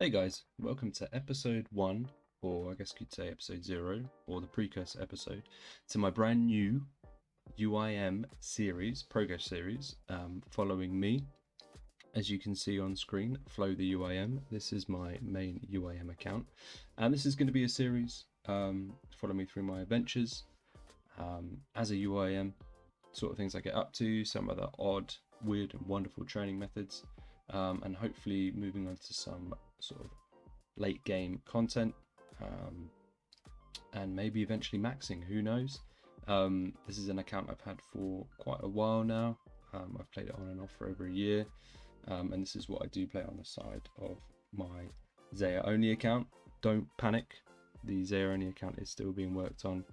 Hey guys, welcome to episode 1, or I guess you could say episode 0, or the precursor episode, to my brand new UIM series, Progress series, following me. As you can see on screen, FloTheUIM. This is my main UIM account, and this is going to be a series follow me through my adventures as a UIM, sort of things I get up to, some other odd, weird, and wonderful training methods, and hopefully moving on to some sort of late game content, and maybe eventually maxing, who knows. This is an account I've had for quite a while now. I've played it on and off for over a year, and this is what I do play on the side of my Zaya only account. Don't panic, the Zaya only account is still being worked on.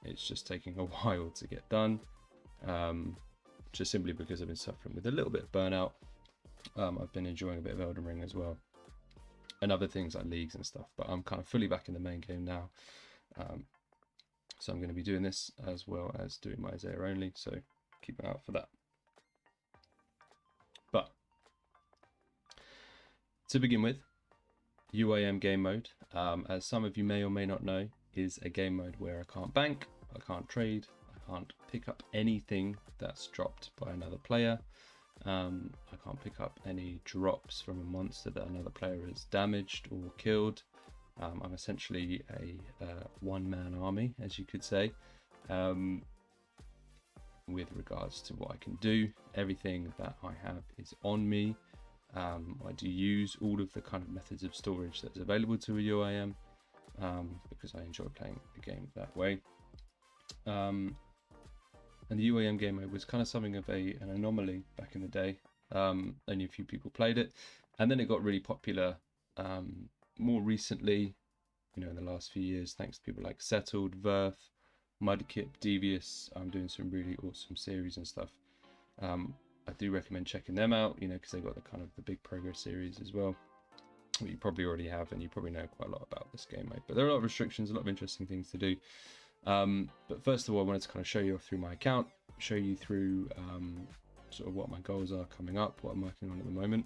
It's just taking a while to get done, just simply because I've been suffering with a little bit of burnout. I've been enjoying a bit of Elden Ring as well, and other things like leagues and stuff, but I'm kind of fully back in the main game now. So I'm going to be doing this as well as doing my Zaya only, so keep an eye out for that. But to begin with, UIM game mode, as some of you may or may not know, is a game mode where I can't bank, I can't trade, I can't pick up anything that's dropped by another player. I can't pick up any drops from a monster that another player has damaged or killed. I'm essentially a one-man army, as you could say, with regards to what I can do. Everything that I have is on me. I do use all of the kind of methods of storage that's available to a UIM, because I enjoy playing the game that way. And the UIM game mode was kind of something of an anomaly back in the day. Only a few people played it, and then it got really popular more recently, in the last few years, thanks to people like Settled, Verth, Mudkip, Devious. I'm doing some really awesome series and stuff. I do recommend checking them out, because they've got the big Progress series as well, what you probably already have, and you probably know quite a lot about this game mode. But there are a lot of restrictions, a lot of interesting things to do. But first of all, I wanted to kind of show you through my account, show you through sort of what my goals are coming up, what I'm working on at the moment,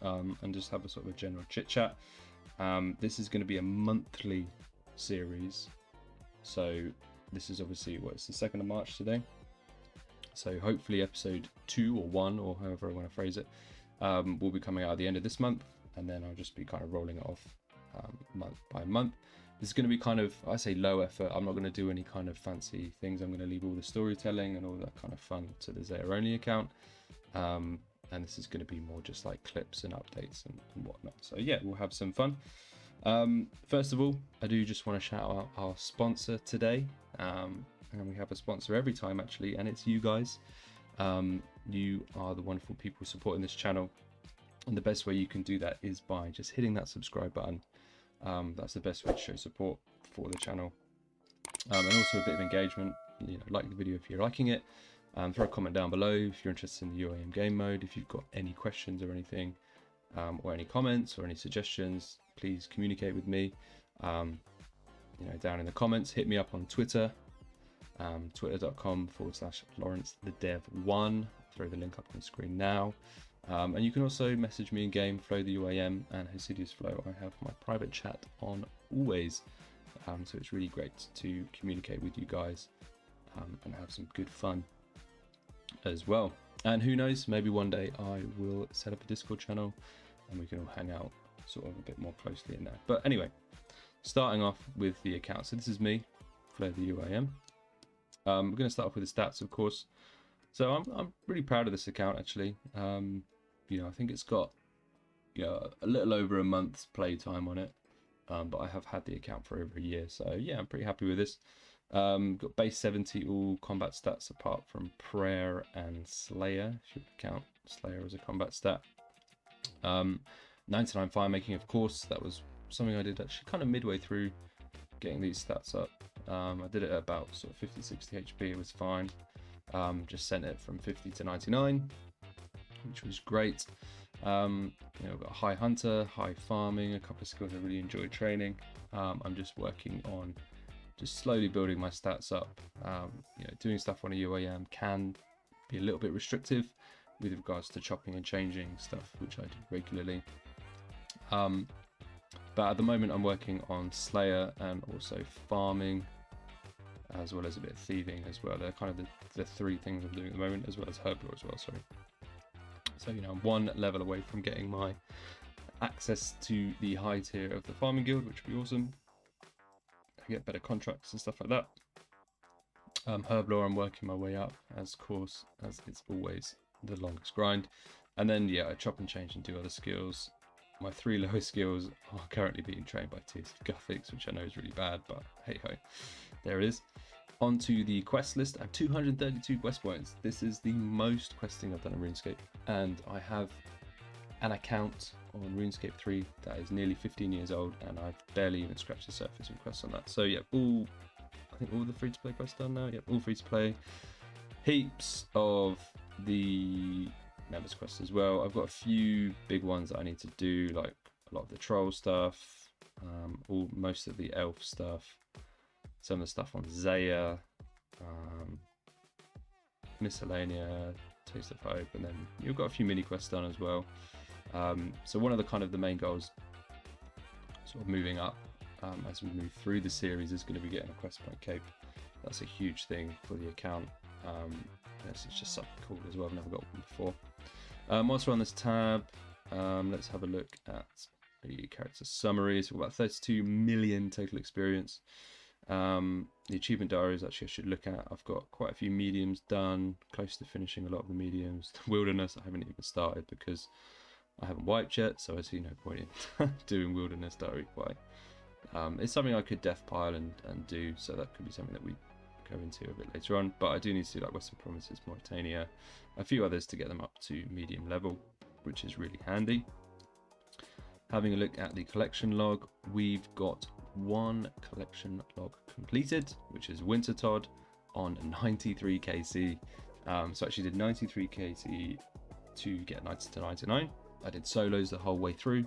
and just have a sort of a general chit chat. This is going to be a monthly series, so this is obviously it's the 2nd of March today, so hopefully episode 2 or 1, or however I want to phrase it, will be coming out at the end of this month, and then I'll just be kind of rolling it off month by month. This is going to be kind of, I say, low effort. I'm not going to do any kind of fancy things. I'm going to leave all the storytelling and all that kind of fun to the Zaya only account. And this is going to be more just like clips and updates and whatnot. So yeah, we'll have some fun. First of all, I do just want to shout out our sponsor today. And we have a sponsor every time actually, and it's you guys. You are the wonderful people supporting this channel. And the best way you can do that is by just hitting that subscribe button. That's the best way to show support for the channel, and also a bit of engagement. Like the video if you're liking it, throw a comment down below if you're interested in the UIM game mode. If you've got any questions or anything, or any comments or any suggestions, please communicate with me, down in the comments. Hit me up on Twitter, twitter.com/LawrenceTheDev1. Throw the link up on the screen now. And you can also message me in game, FloTheUIM and HosidiusFlo. I have my private chat on always, so it's really great to communicate with you guys, and have some good fun as well. And who knows, maybe one day I will set up a Discord channel and we can all hang out sort of a bit more closely in there. But anyway, starting off with the account. So this is me, FloTheUIM. We're going to start off with the stats, of course. So I'm really proud of this account actually. I think it's got a little over a month's playtime on it, but I have had the account for over a year, so yeah, I'm pretty happy with this. Got base 70 all combat stats apart from Prayer and Slayer, if you count Slayer as a combat stat. 99 fire making, of course. That was something I did actually kind of midway through getting these stats up. I did it at about sort of 50-60 HP. It was fine. Just sent it from 50 to 99, which was great. Got high hunter, high farming, a couple of skills I really enjoy training. I'm just working on slowly building my stats up. Doing stuff on a UIM can be a little bit restrictive with regards to chopping and changing stuff, which I do regularly. But at the moment I'm working on Slayer and also farming, as well as a bit of thieving as well. They're kind of the three things I'm doing at the moment, as well as Herblore as well, sorry. So, you know, I'm one level away from getting my access to the high tier of the farming guild, which would be awesome. I get better contracts and stuff like that. Herblore, I'm working my way up, as course, as it's always the longest grind. And then, yeah, I chop and change and do other skills. My 3 lowest skills are currently being trained by TSC Guthics, which I know is really bad, but hey ho, there it is. Onto the quest list. I have 232 quest points. This is the most questing I've done in RuneScape, and I have an account on RuneScape 3 that is nearly 15 years old, and I've barely even scratched the surface in quests on that. So yeah, I think all the free-to-play quests done now. Yep, all free-to-play. Heaps of the members quests as well. I've got a few big ones that I need to do, like a lot of the troll stuff, most of the elf stuff, some of the stuff on Zaya, Miscellanea, Taste of Hope, and then you've got a few mini quests done as well. So one of the main goals, sort of moving up as we move through the series, is going to be getting a quest point cape. That's a huge thing for the account. It's just something cool as well. I've never got one before. Whilst we're on this tab, let's have a look at the character summary. So we've got 32 million total experience. The achievement diaries, actually, I should look at. I've got quite a few mediums done, close to finishing a lot of the mediums. The wilderness, I haven't even started because I haven't wiped yet, so I see no point in doing wilderness diary quite. It's something I could death pile and do, so that could be something that we go into a bit later on. But I do need to do like Western Provinces, Mauritania, a few others to get them up to medium level, which is really handy. Having a look at the collection log, we've got one collection log completed, which is Winter Todd on 93 KC. So I actually did 93 KC to get 90 to 99. I did solos the whole way through.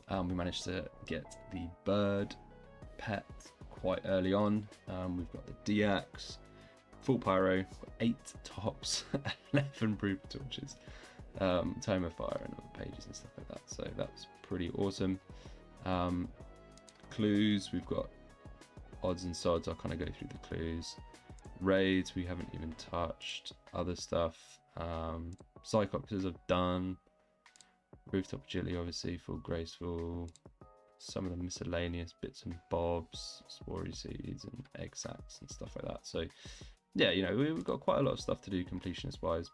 We managed to get the bird pet quite early on. We've got the DX, full pyro, 8 tops, 11 proof torches, tome of fire and other pages and stuff like that. So that's pretty awesome. Clues, we've got odds and sods. I'll kind of go through the clues. Raids, we haven't even touched. Other stuff, Cyclopses I've done. Rooftop agility, obviously, full graceful. Some of the miscellaneous bits and bobs, spory seeds and egg sacs and stuff like that. So yeah, you know, we've got quite a lot of stuff to do completionist wise.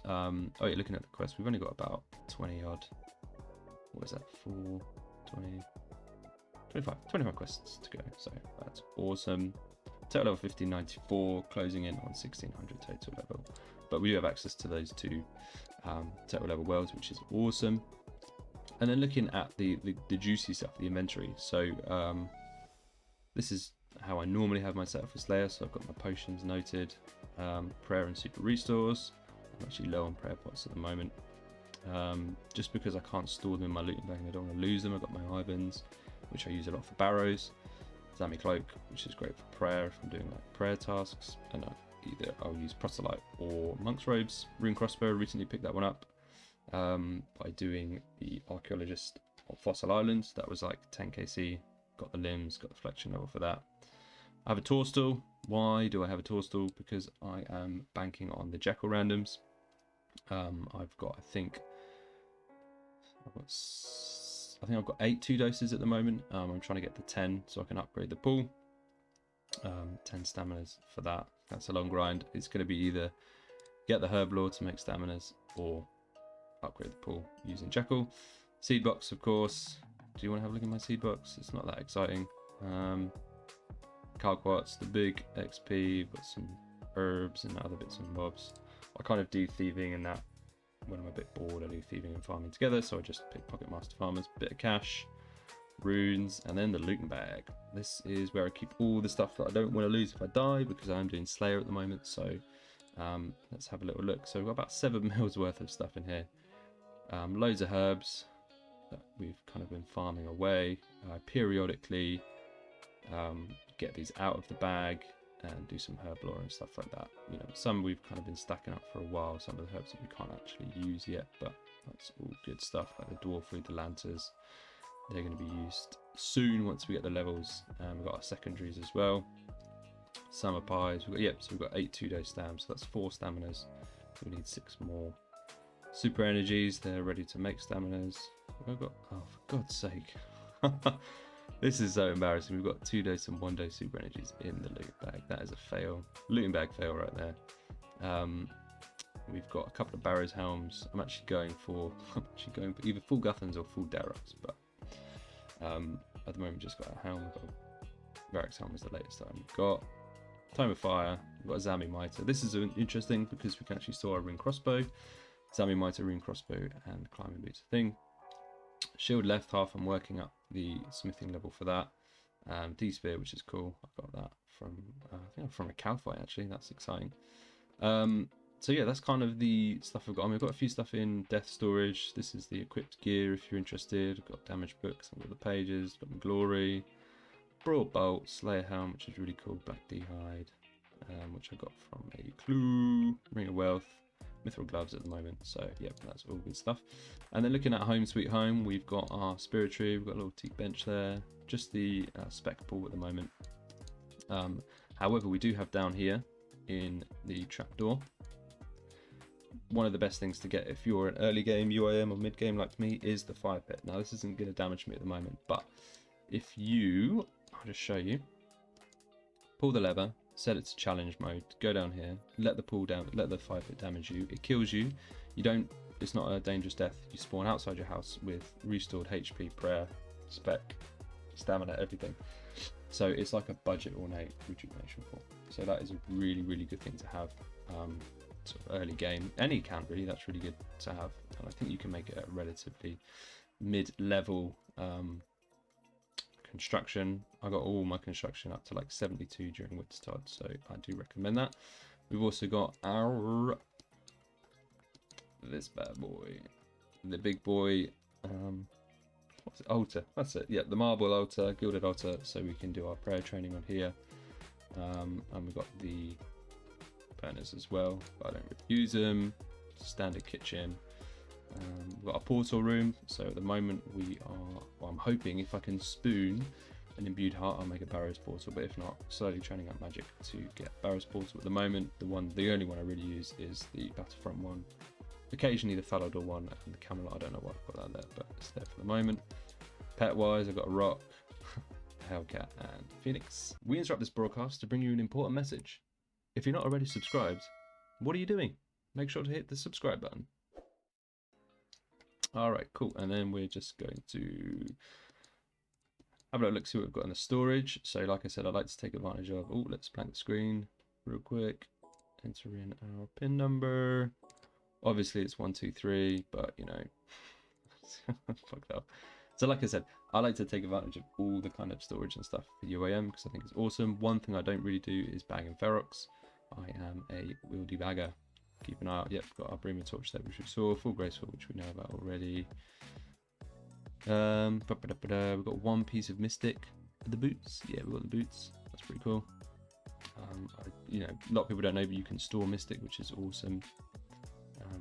Oh yeah, looking at the quest, we've only got about 20 odd. What is that? 4, 20, 25 quests to go. So that's awesome. Total level 1594, closing in on 1600 total level. But we do have access to those 2 total level worlds, which is awesome. And then looking at the juicy stuff, the inventory. So this is how I normally have my setup for Slayer. So I've got my potions noted, prayer and super restores. I'm actually low on prayer pots at the moment, just because I can't store them in my looting bag and I don't want to lose them. I've got my Ivans, which I use a lot for barrows. Zami Cloak, which is great for prayer if I'm doing like prayer tasks, and either I'll use Proselyte or Monk's Robes. Rune Crossbow, recently picked that one up by doing the Archaeologist of Fossil Islands. That was like 10 KC, got the limbs, got the flexion level for that. I have a Tourstool. Why do I have a Tourstool? Because I am banking on the Jekyll randoms. I've got, I think I've got 8 2 doses at the moment. I'm trying to get to 10 so I can upgrade the pool. 10 staminas for that. That's a long grind. It's going to be either get the Herblore to make staminas or upgrade the pool using Jekyll. Seed box, of course. Do you want to have a look at my seed box? It's not that exciting. Calquats, the big XP, got some herbs and other bits and bobs. I kind of do thieving and that when I'm a bit bored. I do thieving and farming together, so I just pick Pocket Master Farmers, bit of cash, runes, and then the looting bag. This is where I keep all the stuff that I don't want to lose if I die, because I'm doing Slayer at the moment. So let's have a little look. So we've got about 7 mils worth of stuff in here. Loads of herbs that we've kind of been farming away. Periodically get these out of the bag and do some herblore and stuff like that. You know, some we've kind of been stacking up for a while, some of the herbs that we can't actually use yet, but That's all good stuff, like the dwarfweed, the lanterns. They're going to be used soon once we get the levels. We've got our secondaries as well. Summer pies. So we've got 8 2-day stamps. So that's 4 staminas. We need 6 more. Super energies. They're ready to make staminas. We've got, oh, for God's sake. This is so embarrassing. We've got 2 days and 1 day super energies in the loot bag. That is a fail. Looting bag fail right there. We've got a couple of Barrows helms. I'm actually going for either full Guthans or full Darrocks, but at the moment just got a helm. Varric's helm is the latest item we've got. Time of Fire. We've got a Zami Mitre. This is interesting because we can actually store a ring crossbow, Zami Mitre, ring crossbow, and climbing boots thing. Shield left half. I'm working up the smithing level for that. D-spear, which is cool. I got that from I think from a cow fight actually. That's exciting. So yeah, that's kind of the stuff I've got. I mean, I've got a few stuff in death storage. This is the equipped gear if you're interested. I've got damage books, I've got the pages, got my glory, broad bolt, slayer helm, which is really cool, black d-hide, which I got from a clue, ring of wealth, mithril gloves at the moment. So yeah, that's all good stuff. And then looking at home sweet home, we've got our spiritary, we've got a little teak bench there, just the spec pool at the moment. However, we do have down here in the trapdoor, one of the best things to get if you're an early game UIM or mid game like me is the fire pit. Now this isn't going to damage me at the moment, but if you, I'll just show you, pull the lever, set it to challenge mode, go down here, let the fire pit damage you, it kills you, it's not a dangerous death, you spawn outside your house with restored HP, prayer, spec, stamina, everything. So it's like a budget ornate rejuvenation form. So that is a really, really good thing to have. Sort of early game, any account really, that's really good to have, and I think you can make it a relatively mid-level construction. I got all my construction up to like 72 during Wintertide, so I do recommend that. We've also got this bad boy, the big boy, what's it, altar, that's it, yeah, the marble altar, gilded altar, so we can do our prayer training on here. And we've got the burners as well, but I don't really use them. Standard kitchen. We've got a portal room, so at the moment we are, well, I'm hoping if I can spoon an imbued heart I'll make a Barrows portal, but if not, slowly training up magic to get Barrows portal. At the moment the only one I really use is the Battlefront one, occasionally the Falador one and the Camelot. I don't know why I've got that there, but it's there for the moment. Pet wise, I've got a rock, a Hellcat and Phoenix. We interrupt this broadcast to bring you an important message. If you're not already subscribed, what are you doing? Make sure to hit the subscribe button. Alright, cool. And then we're just going to have a look, see what we've got in the storage. So like I said, I like to take advantage of, let's blank the screen real quick. Enter in our PIN number. Obviously it's 123, but you know, fucked up. So like I said, I like to take advantage of all the kind of storage and stuff for UIM because I think it's awesome. One thing I don't really do is bag and Ferox. I am a wieldy bagger. Keep an eye out. Yep, got our Breamer Torch there, which we saw. Full Graceful, which we know about already. We've got one piece of Mystic. The boots. Yeah, we've got the boots. That's pretty cool. You know, a lot of people don't know, but you can store Mystic, which is awesome.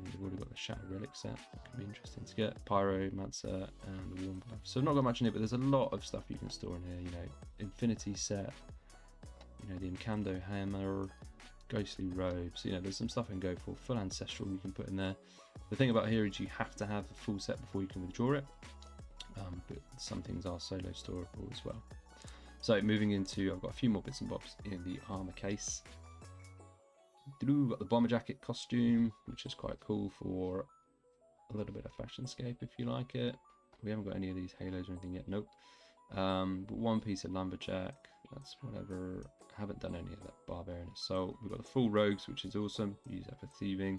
We've already got the Shattered Relic set. That could be interesting to get. Pyro, Mancer, and the Warm Glove. So I've not got much in it, but there's a lot of stuff you can store in here. You know, Infinity set. You know, the Incando Hammer. Ghostly robes, you know, there's some stuff I can go for. Full ancestral you can put in there. The thing about here is you have to have the full set before you can withdraw it, but some things are solo storable as well. So moving into, I've got a few more bits and bobs in the armor case. We've got the bomber jacket costume, which is quite cool for a little bit of fashionscape if you like it. We haven't got any of these halos or anything yet, nope. But one piece of lumberjack, that's whatever. I haven't done any of that barbarian assault. We've got the full rogues, which is awesome. Use that for thieving.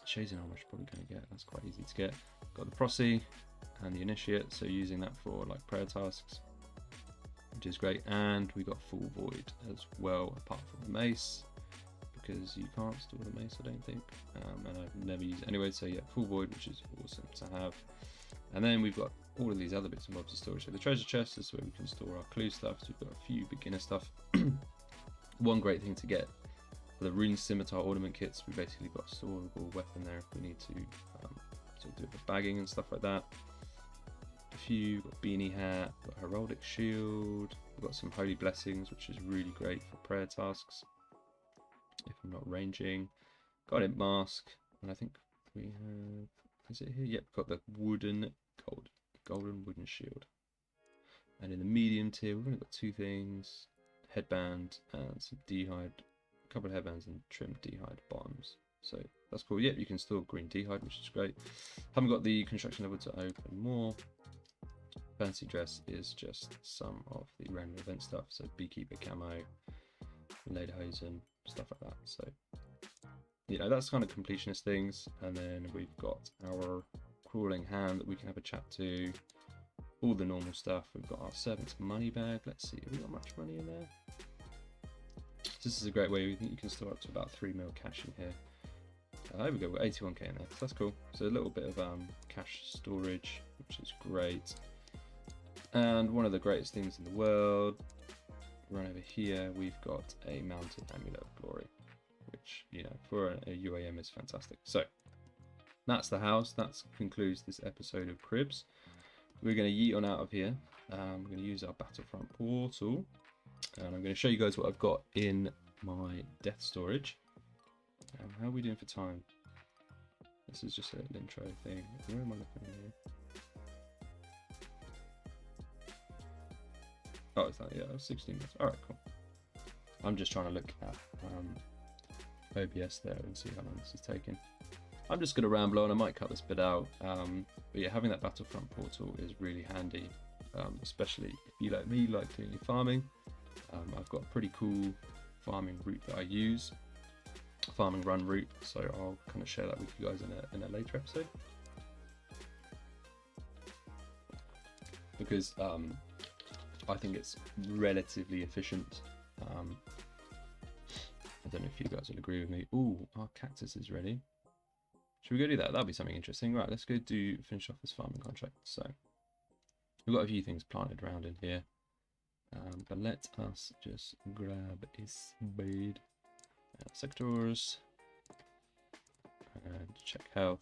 Shazing armor is probably going to get. That's quite easy to get. Got the Prossy and the initiate, so using that for like prayer tasks, which is great. And we got full void as well, apart from the mace, because you can't store the mace, I don't think. And I've never used it anyway. So yeah, full void, which is awesome to have. And then we've got all of these other bits and bobs of storage. So the treasure chest is where we can store our clue stuff. So we've got a few beginner stuff. One great thing to get For the Rune Scimitar ornament kits, we basically got a storable weapon there if we need to sort of do the bagging and stuff like that. A few, got beanie hat, got heraldic shield, we've got some holy blessings, which is really great for prayer tasks if I'm not ranging. Got it mask, and I think we have, is it here? Yep, got the golden wooden shield. And in the medium tier, we've only got 2 things: headband and some d'hide, a couple of headbands and trimmed d'hide bottoms. So that's cool. Yep, you can still green d'hide, which is great. Haven't got the construction level to open more. Fancy dress is just some of the random event stuff. So beekeeper camo, lederhosen, stuff like that. So you know, that's kind of completionist things. And then we've got our crawling hand that we can have a chat to. All the normal stuff. We've got our servant's money bag. Let's see, have we got much money in there? This is a great way. We think you can store up to about 3 mil cash in here. There we go, we're 81k in there. So that's cool. So a little bit of cash storage, which is great. And one of the greatest things in the world, right over here, we've got a mounted amulet of glory, which, you know, for a UIM is fantastic. So that's the house. That concludes this episode of Cribs. We're going to yeet on out of here. I'm going to use our Battlefront portal, and I'm going to show you guys what I've got in my death storage. How are we doing for time? This is just an intro thing. Where am I looking at here? Oh, it's that, yeah, 16 minutes. Alright, cool. I'm just trying to look at OBS there and see how long this is taking. I'm just going to ramble on. I might cut this bit out. But yeah, having that Battlefront portal is really handy, especially if you, like me, like doing your farming. I've got a pretty cool farming route that I use, farming run route, so I'll kind of share that with you guys in a later episode. Because I think it's relatively efficient. I don't know if you guys will agree with me. Ooh, our cactus is ready. Should we go do that? That'll be something interesting. Right, let's go finish off this farming contract. So we've got a few things planted around in here. But let us just grab a spade. Sectors. And check health.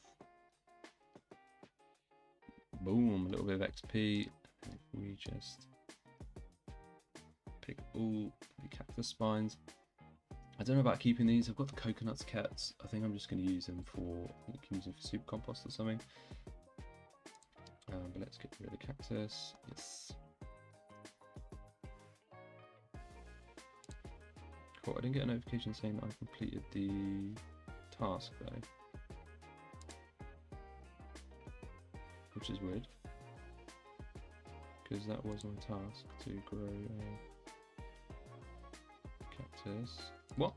Boom, a little bit of XP. And if we just pick all the cactus spines. I don't know about keeping these. I've got the coconuts kept. I think I'm just going to use them for, you can use them for soup compost or something. But let's get rid of the cactus. Yes. Cool. I didn't get a notification saying that I completed the task though, which is weird, because that was my task to grow a cactus. What?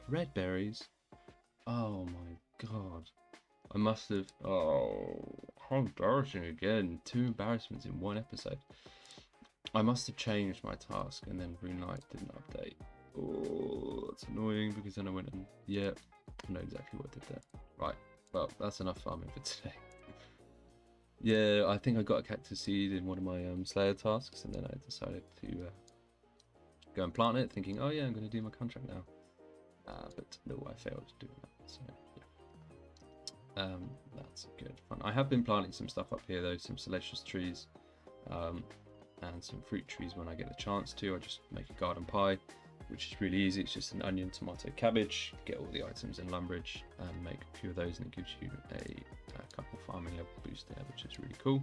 Red berries? Oh my god. I must have... Oh, how embarrassing again. 2 embarrassments in 1 episode. I must have changed my task and then RuneLite didn't update. Oh, that's annoying, because then I went and... Yeah, I know exactly what I did there. Right, well, that's enough farming for today. Yeah, I think I got a cactus seed in one of my Slayer tasks, and then I decided to go and plant it, thinking, oh yeah, I'm going to do my contract now. But no, I failed doing that. So yeah, that's good fun. I have been planting some stuff up here though, some salacious trees, and some fruit trees when I get the chance to. I just make a garden pie, which is really easy. It's just an onion, tomato, cabbage. Get all the items in Lumbridge and make a few of those, and it gives you a couple farming level boost there, which is really cool.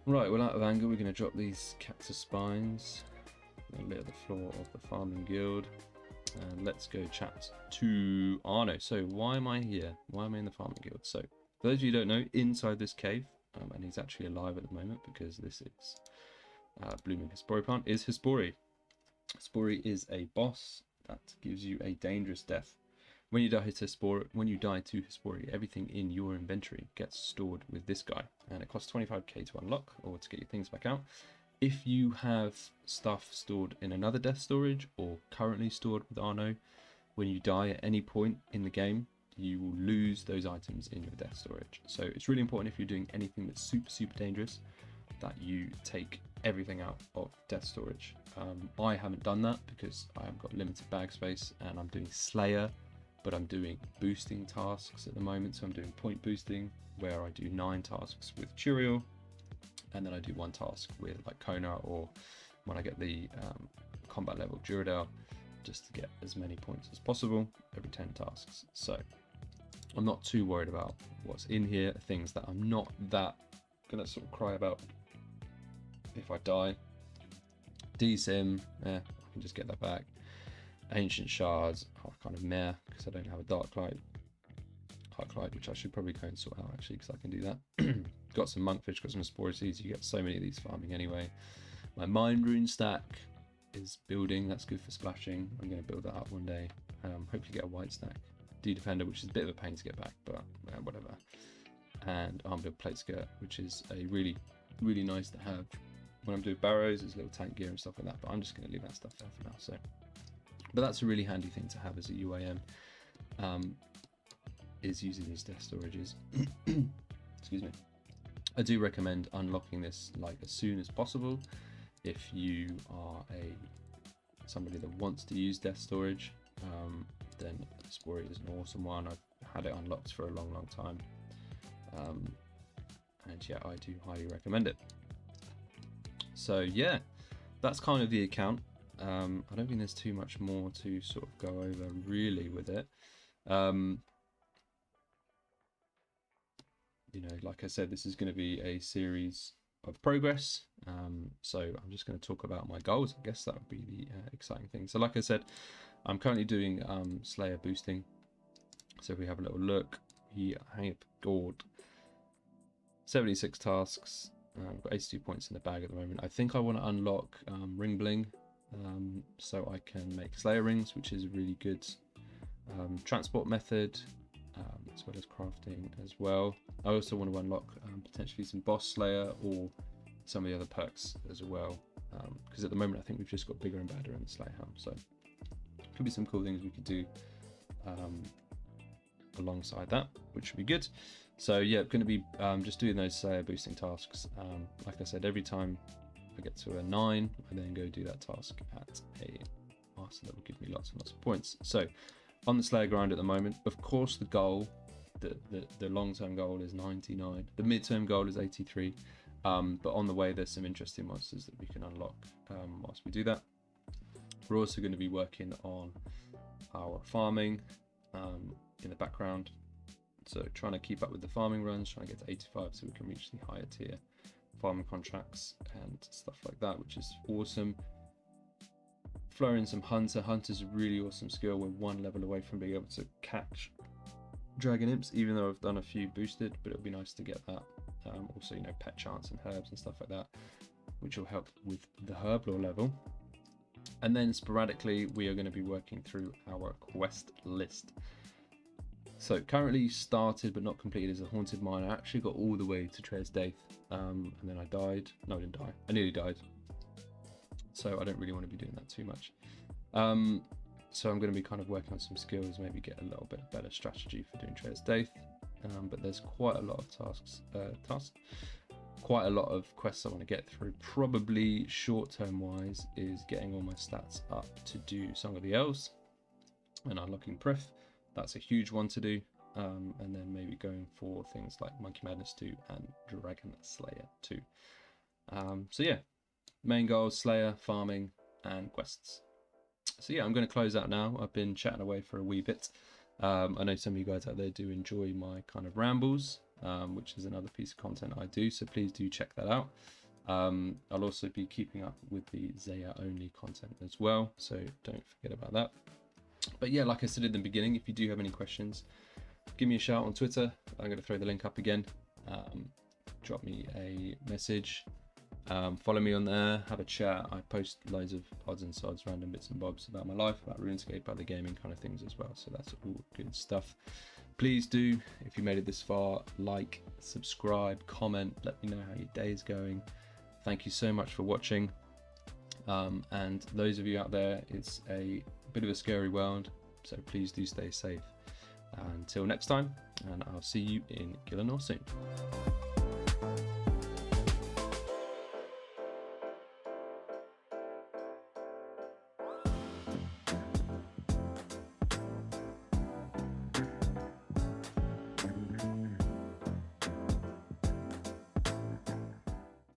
Right, well, out of anger, we're going to drop these cactus spines a bit of the floor of the farming guild, and let's go chat to Arno. So why am I here? Why am I in the farming guild? So for those of you who don't know, inside this cave, and he's actually alive at the moment because this is blooming Hespori plant, is Hespori. Hespori is a boss that gives you a dangerous death. When you die to Hespori, everything in your inventory gets stored with this guy, and it costs 25k to unlock or to get your things back out. If you have stuff stored in another death storage or currently stored with Arno, when you die at any point in the game, you will lose those items in your death storage. So it's really important if you're doing anything that's super dangerous that you take everything out of death storage. I haven't done that because I have got limited bag space and I'm doing Slayer, but I'm doing boosting tasks at the moment. So I'm doing point boosting where I do 9 tasks with Turiel, and then I do 1 task with like Kona, or when I get the combat level Duradel, just to get as many points as possible every 10 tasks. So I'm not too worried about what's in here, things that I'm not that gonna sort of cry about if I die. DSIM, I can just get that back. Ancient shards are kind of meh because I don't have a dark light, which I should probably go and sort out actually, because I can do that. Got some monkfish, got some spore seeds. You get so many of these farming anyway. My mind rune stack is building. That's good for splashing. I'm going to build that up one day. Hopefully get a white stack. D-Defender, which is a bit of a pain to get back, but whatever. And arm build plate skirt, which is a really, really nice to have when I'm doing barrows. There's little tank gear and stuff like that, but I'm just going to leave that stuff there for now. So, but that's a really handy thing to have as a UIM, is using these death storages. Excuse me. I do recommend unlocking this like as soon as possible if you are somebody that wants to use death storage. Then Spory is an awesome one. I've had it unlocked for a long time, and yeah, I do highly recommend it. So yeah, that's kind of the account. I don't think there's too much more to sort of go over really with it. You know, like I said, this is going to be a series of progress. So I'm just going to talk about my goals. I guess that would be the exciting thing. So like I said, I'm currently doing Slayer boosting. So if we have a little look, we have got 76 tasks. I've got 82 points in the bag at the moment. I think I want to unlock ring bling, so I can make Slayer rings, which is a really good transport method, as well as crafting as well. I also want to unlock potentially some boss Slayer or some of the other perks as well, because at the moment I think we've just got bigger and badder in the Slayer helm, so could be some cool things we could do alongside that, which would be good. So yeah, going to be just doing those Slayer boosting tasks. Like I said, every time I get to a 9, I then go do that task at a master that will give me lots and lots of points. So on the Slayer grind at the moment, of course the goal, the long-term goal is 99. The mid-term goal is 83. But on the way, there's some interesting monsters that we can unlock whilst we do that. We're also going to be working on our farming in the background. So trying to keep up with the farming runs, trying to get to 85 so we can reach the higher tier farming contracts and stuff like that, which is awesome. Flowing some Hunter. Hunter's a really awesome skill. We're 1 level away from being able to catch dragon imps, even though I've done a few boosted, but it'll be nice to get that. Also, you know, pet chance and herbs and stuff like that, which will help with the herb lore level. And then sporadically, we are going to be working through our quest list. So currently started but not completed is a haunted mine. I actually got all the way to Tres Daith, and then I died. No, I didn't die. I nearly died. So I don't really want to be doing that too much. So I'm going to be kind of working on some skills, maybe get a little bit better strategy for doing Tres Daith. But there's quite a lot of quite a lot of quests I want to get through. Probably short-term wise is getting all my stats up to do Song of the Elves and unlocking Prif. That's a huge one to do. And then maybe going for things like Monkey Madness 2 and Dragon Slayer 2. So yeah, main goals, Slayer, farming, and quests. So yeah, I'm going to close out now. I've been chatting away for a wee bit. I know some of you guys out there do enjoy my kind of rambles, which is another piece of content I do, so please do check that out. I'll also be keeping up with the Zaya only content as well, so don't forget about that. But yeah, like I said in the beginning, if you do have any questions, give me a shout on Twitter. I'm going to throw the link up again. Drop me a message. Follow me on there, have a chat. I post loads of odds and sods, random bits and bobs about my life, about RuneScape, other gaming kind of things as well. So that's all good stuff. Please do, if you made it this far, like, subscribe, comment, let me know how your day is going. Thank you so much for watching. And those of you out there, it's a bit of a scary world, so please do stay safe. Until next time, and I'll see you in Gillinor soon.